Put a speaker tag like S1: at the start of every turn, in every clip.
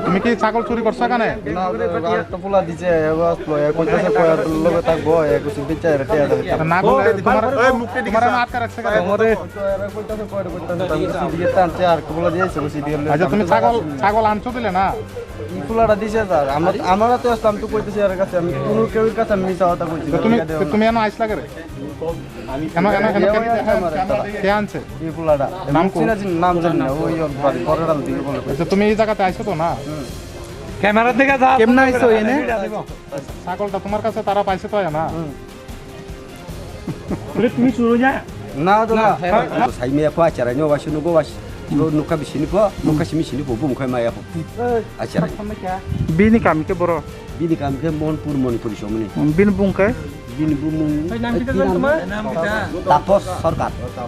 S1: তুমি কি ছাগল চুরি করছো কেন?
S2: পোলা দিছে থাকবো
S1: আটকা রাখছে কেন? আচ্ছা তুমি ছাগল আনছো দিলে না?
S2: পোলাটা দিছে স্যার আমরা তো আসলাম তো কইতেছি এর কাছে আমি কোনো কেউ কাছে আমি মিছা কথা কইছি
S1: তুমি এনো আইস লাগে রে কে আনছে
S2: এই পোলাটা নাম নাম জানি না ওই বাড়ি বড়ডাল দিকে বলে
S1: আচ্ছা তুমি এই জায়গাতে আইছো তো না?
S3: ক্যামেরা থেকে যা
S2: কেমনে আইছো এনে
S1: ছাগলটা তোমার কাছে তারা পাইছে তো না?
S3: তুমি শুরু যা
S2: না না সাইমিয়া পা আচারা নো বাসু নো বাস nuka bisini po nuka simi sini po bum khai maya po acara
S1: bini kami ke boro
S2: bini kami ke monpur somni
S1: bin bungkai
S2: bini bumung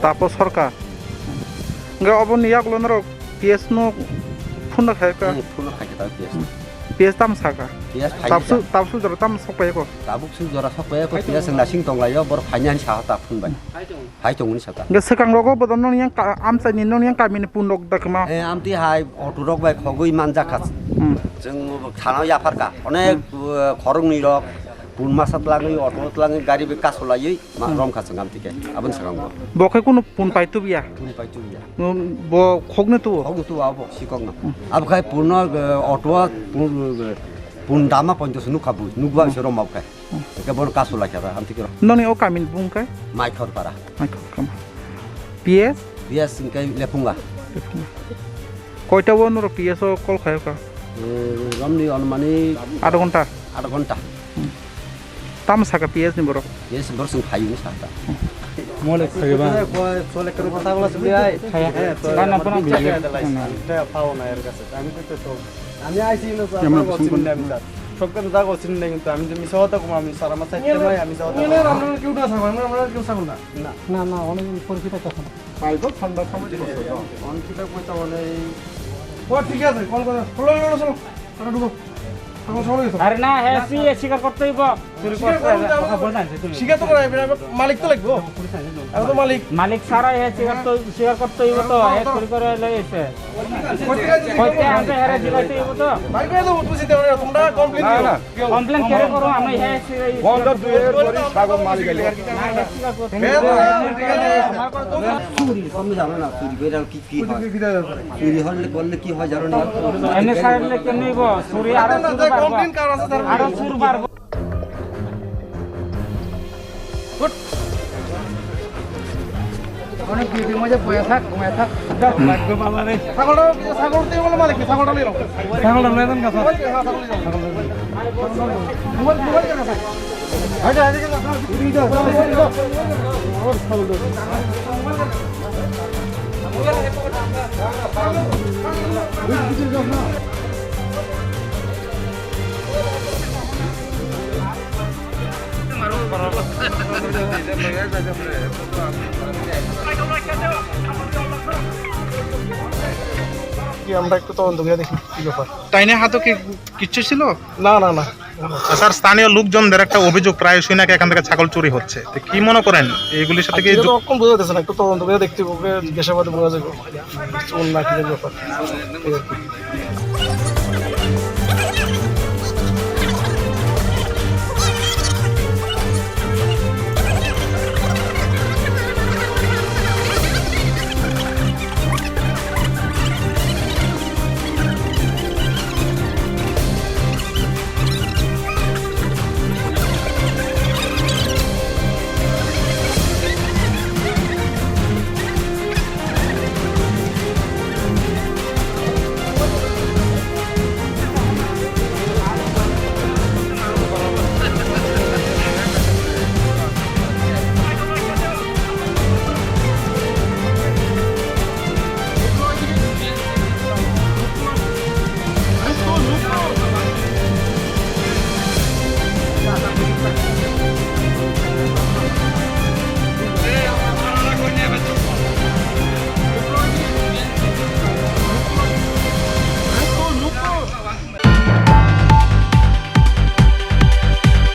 S1: tapos sarkar enggak obon yak lonro ps no phuna khai ka
S2: ta ps
S1: ps tam saka
S2: ps
S1: tapsu jor tam sokpai ko
S2: tabuk su jora sokpai ko ps na sing tong layo bor phanyan sa ta phun bai hai tong ni saka
S1: ge sekang rogo bodon non yang amsa ni non yang kami ni punok dakma
S2: amti hai auto rok bai khogoi manja khas जों थानाव याफारका अनेक खरं नि रक पुन मासात लाङै अटोत लाङै गाड़ी बे कासलायै रम खासं गामतिके आबन सगांग
S1: बखे कुनु पुन पाइतु बिया बो खगने तु
S2: आबो सिकंग अब खाय पूर्ण अटो पुन दामा पंचस नुखाबु नुबा रम मावखाय के बन कासला खाबा आमतिके
S1: ननि ओ कामिन बुंखाय
S2: माइखर पारा
S1: काम पीएस
S2: इनकाय लेफुंगा
S1: কয়টা বনর পিএসও কল খায় কা
S2: রমনি অনুমানি
S1: 8 ঘন্টা তাম সাকা পিএস নি বড়
S2: পিএস বরসং খাইনি সাতা
S3: মোলে খাইবা
S2: চলে করে কথা বলা সবই আই
S3: না না পনা বিলে
S2: এটা পাও না এর কাছে আমি তো আমি আইছি না স্যার আমি বলছি না আমি স্যার সবকে তো দাগো চিন নাই কিন্তু আমি যে মিছা কথা কম আমি সারা মাথা চাইতে ভাই আমি কথা না আমরা কেউ না থাকব আমরা কেউ থাকব না
S3: না না অনেক পরিচিত কথা
S2: পাইবো ঠান্ডা সময় করতে দাও অনকিটা কইতা বলে ও ঠিক আছে কল করে ফলো চলো চলো ঢুকো
S3: আরে না হ্যাঁ সি স্বীকার করতে হইব চুরি করতে
S2: স্বীকার তো করে মালিক তো লাগবো আমি তো
S3: মালিক সারা হ্যাঁ স্বীকার করতে হইব তো এক চুরি করে লইছে কইতে আমরা হেরে দিলাইতে হইব তো
S2: ভাই কই তো উঠছি দেও তোমরা কমপ্লেইন দিও
S3: কমপ্লেইন করে করো আমরা হ্যাঁ
S2: বন্ধ দুয়ের পরে ছাগল মালিক আইলো চুরি কমই জানো না চুরি কইরা কি হয় চুরি হলে করলে কি হয় জানো না
S3: এনে সাইডলে কেন হইব চুরি আর
S2: কমপ্লেইন কার আছে স্যার
S3: আর চুর পারবো
S1: অনেক বিবি মজা বয়া থাক
S3: ভাগ্য বাবা রে
S2: ছাগল দিয়ে বলে মালিক ছাগলটা লইলো
S3: ছাগলটা লয়ে দেন কাছে
S2: মোবাইল কেন আছে আইডা আইডা আমরা একটু তদন্ত করে দেখি কি ব্যাপার
S1: তাইনে হাতে কি কিচ্ছু ছিল
S2: না না না
S1: স্যার স্থানীয় লোকজনদের একটা অভিযোগ প্রায়শই নাকি এখান থেকে ছাগল চুরি হচ্ছে তো কি মনে করেন এইগুলির সাথে কি
S2: এরকম বোঝা যাচ্ছে না একটু তদন্ত করে দেখতে হবে জিজ্ঞাসাবাদে বোঝা যাবে কোন না কি ব্যাপার